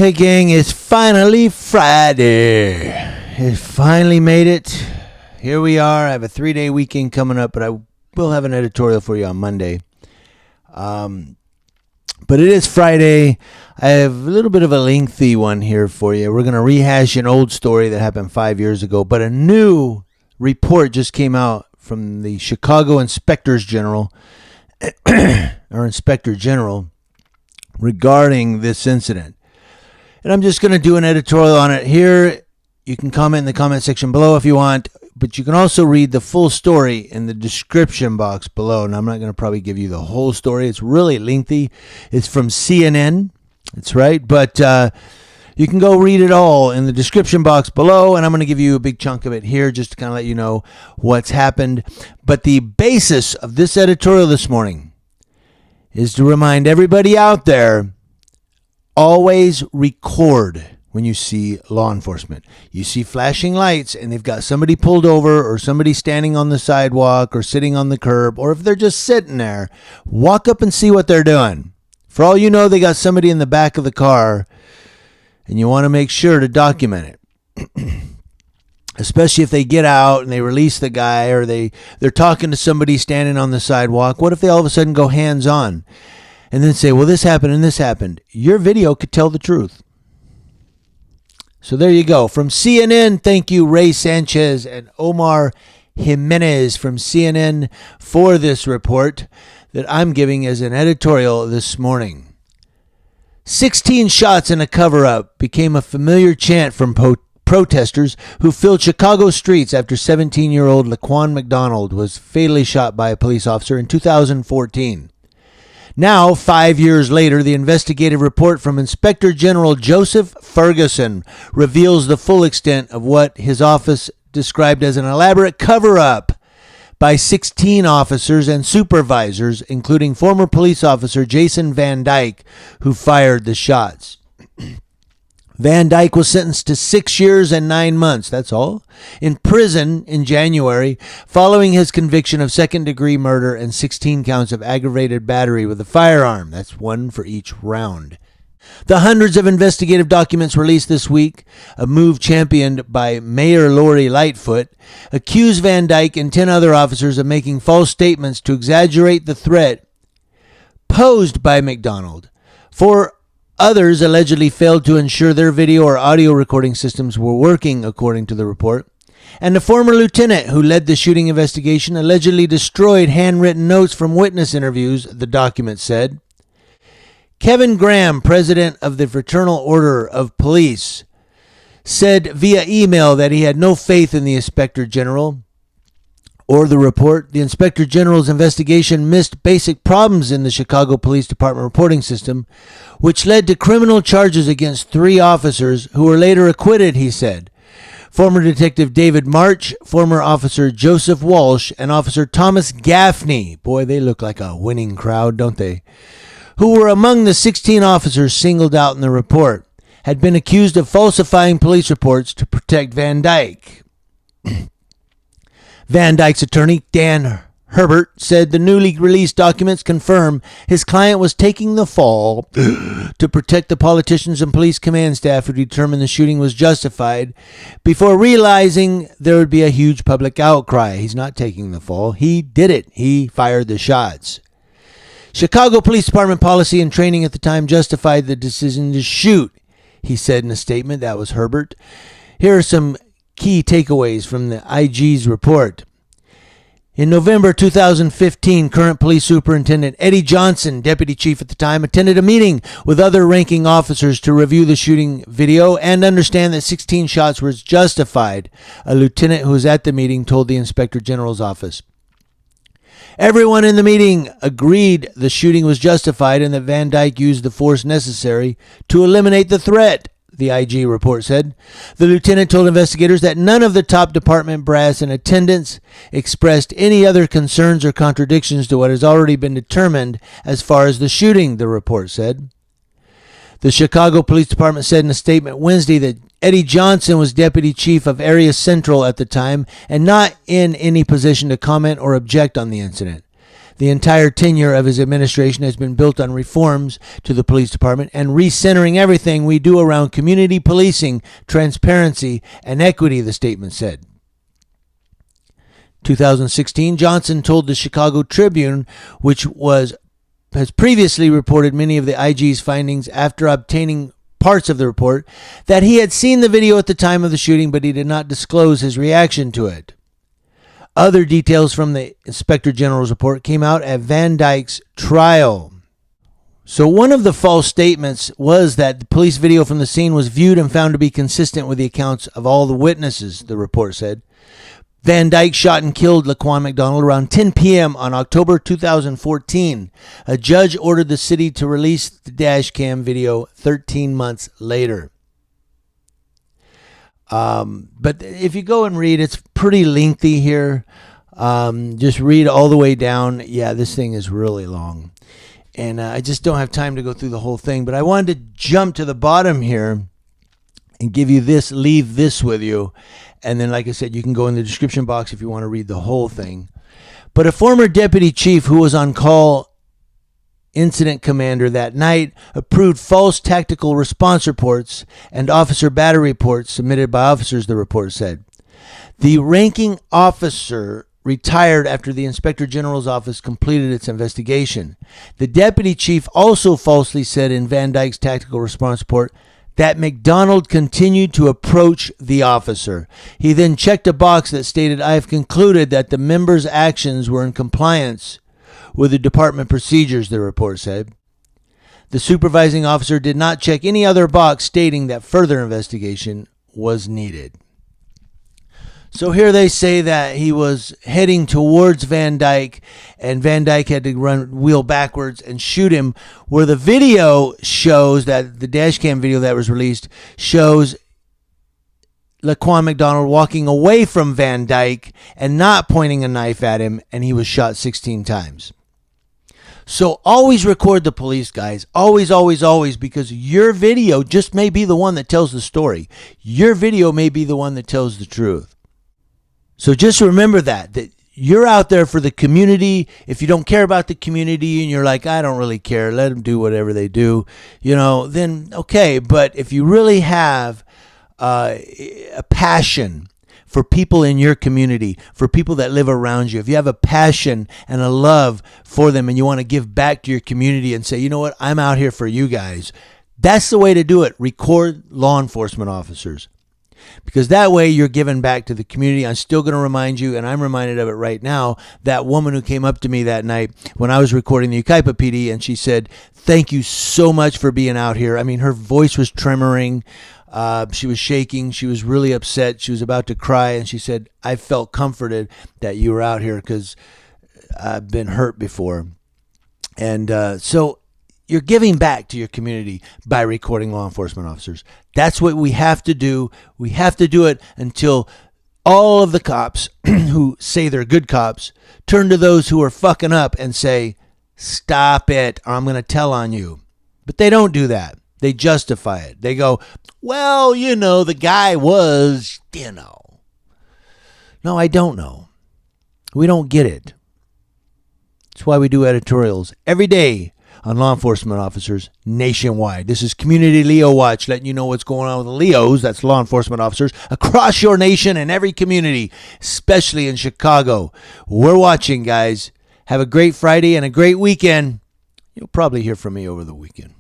Hey gang, it's finally Friday. It finally made it. Here we are. I have a 3-day weekend coming up, but I will have an editorial for you on Monday. But it is Friday. I have a little bit of a lengthy one here for you. We're going to rehash an old story that happened 5 years ago, but a new report just came out from the Chicago Inspectors General, or Inspector General, regarding this incident. And I'm just going to do an editorial on it here. You can comment in the comment section below if you want, but you can also read the full story in the description box below. And I'm not going to probably give you the whole story. It's really lengthy. It's from CNN. That's right. But you can go read it all in the description box below. And I'm going to give you a big chunk of it here just to kind of let you know what's happened. But the basis of this editorial this morning is to remind everybody out there, always record when you see law enforcement. You see flashing lights and they've got somebody pulled over or somebody standing on the sidewalk or sitting on the curb, or if they're just sitting there, walk up and see what they're doing. For all you know, they got somebody in the back of the car and you want to make sure to document it. Especially if they get out and they release the guy, or they're talking to somebody standing on the sidewalk. What if they all of a sudden go hands on and then say, well, this happened and this happened? Your video could tell the truth. So there you go. From CNN, thank you, Ray Sanchez and Omar Jimenez from CNN for this report that I'm giving as an editorial this morning. 16 shots in a cover-up became a familiar chant from protesters who filled Chicago streets after 17-year-old Laquan McDonald was fatally shot by a police officer in 2014. Now, 5 years later, the investigative report from Inspector General Joseph Ferguson reveals the full extent of what his office described as an elaborate cover-up by 16 officers and supervisors, including former police officer Jason Van Dyke, who fired the shots. Van Dyke was sentenced to 6 years and 9 months, that's all, in prison in January, following his conviction of second-degree murder and 16 counts of aggravated battery with a firearm. That's one for each round. The hundreds of investigative documents released this week, a move championed by Mayor Lori Lightfoot, accuse Van Dyke and 10 other officers of making false statements to exaggerate the threat posed by McDonald. For others allegedly failed to ensure their video or audio recording systems were working, according to the report. And the former lieutenant who led the shooting investigation allegedly destroyed handwritten notes from witness interviews, the document said. Kevin Graham, president of the Fraternal Order of Police, said via email that he had no faith in the Inspector General or the report. The Inspector General's investigation missed basic problems in the Chicago Police Department reporting system, which led to criminal charges against 3 officers who were later acquitted, he said. Former Detective David March, former Officer Joseph Walsh, and Officer Thomas Gaffney, boy, they look like a winning crowd, don't they, who were among the 16 officers singled out in the report, had been accused of falsifying police reports to protect Van Dyke. Van Dyke's attorney, Dan Herbert, said the newly released documents confirm his client was taking the fall to protect the politicians and police command staff who determined the shooting was justified before realizing there would be a huge public outcry. He's not taking the fall. He did it. He fired the shots. Chicago Police Department policy and training at the time justified the decision to shoot, he said in a statement. That was Herbert. Here are some key takeaways from the IG's report. In November 2015, current police superintendent Eddie Johnson, deputy chief at the time, attended a meeting with other ranking officers to review the shooting video and understand that 16 shots were justified. A lieutenant who was at the meeting told the Inspector General's office. Everyone in the meeting agreed the shooting was justified and that Van Dyke used the force necessary to eliminate the threat, the IG report said. The lieutenant told investigators that none of the top department brass in attendance expressed any other concerns or contradictions to what has already been determined as far as the shooting, the report said. The Chicago Police Department said in a statement Wednesday that Eddie Johnson was deputy chief of Area Central at the time and not in any position to comment or object on the incident. The entire tenure of his administration has been built on reforms to the police department and recentering everything we do around community policing, transparency, and equity, the statement said. 2016, Johnson told the Chicago Tribune, which has previously reported many of the IG's findings after obtaining parts of the report, that he had seen the video at the time of the shooting, but he did not disclose his reaction to it. Other details from the Inspector General's report came out at Van Dyke's trial. So one of the false statements was that the police video from the scene was viewed and found to be consistent with the accounts of all the witnesses, the report said. Van Dyke shot and killed Laquan McDonald around 10 p.m. on October 2014. A judge ordered the city to release the dash cam video 13 months later. But if you go and read, it's pretty lengthy here. Just read all the way down. Yeah, this thing is really long. And I just don't have time to go through the whole thing. But I wanted to jump to the bottom here and give you this, leave this with you. And then, like I said, you can go in the description box if you want to read the whole thing. But a former deputy chief who was on call incident commander that night approved false tactical response reports and officer battery reports submitted by officers, the report said. The ranking officer retired after the Inspector General's office completed its investigation. The deputy chief also falsely said in Van Dyke's tactical response report that McDonald continued to approach the officer. He then checked a box that stated, "I have concluded that the member's actions were in compliance with the department procedures," the report said. The supervising officer did not check any other box stating that further investigation was needed. So here they say that he was heading towards Van Dyke, and Van Dyke had to wheel backwards and shoot him, where the video shows that the dash cam video that was released shows Laquan McDonald walking away from Van Dyke and not pointing a knife at him, and he was shot 16 times. So always record the police, guys. Always, always, always, because your video just may be the one that tells the story. Your video may be the one that tells the truth. So just remember that you're out there for the community. If you don't care about the community and you're like, I don't really care, let them do whatever they do, then okay. But if you really have a passion for people in your community, for people that live around you, if you have a passion and a love for them and you want to give back to your community and say, you know what, I'm out here for you guys, that's the way to do it. Record law enforcement officers. Because that way you're giving back to the community. I'm still going to remind you, and I'm reminded of it right now, that woman who came up to me that night when I was recording the Yucaipa PD, and she said, "Thank you so much for being out here." I mean, her voice was tremoring. She was shaking. She was really upset. She was about to cry, and she said, "I felt comforted that you were out here because I've been hurt before." And so you're giving back to your community by recording law enforcement officers. That's what we have to do. We have to do it until all of the cops who say they're good cops turn to those who are fucking up and say, "Stop it, or I'm going to tell on you." But they don't do that. They justify it. They go, "Well, the guy was, No, I don't know. We don't get it. That's why we do editorials every day on law enforcement officers nationwide. This is Community Leo Watch, letting you know what's going on with the Leos, that's law enforcement officers, across your nation and every community, especially in Chicago. We're watching, guys. Have a great Friday and a great weekend. You'll probably hear from me over the weekend.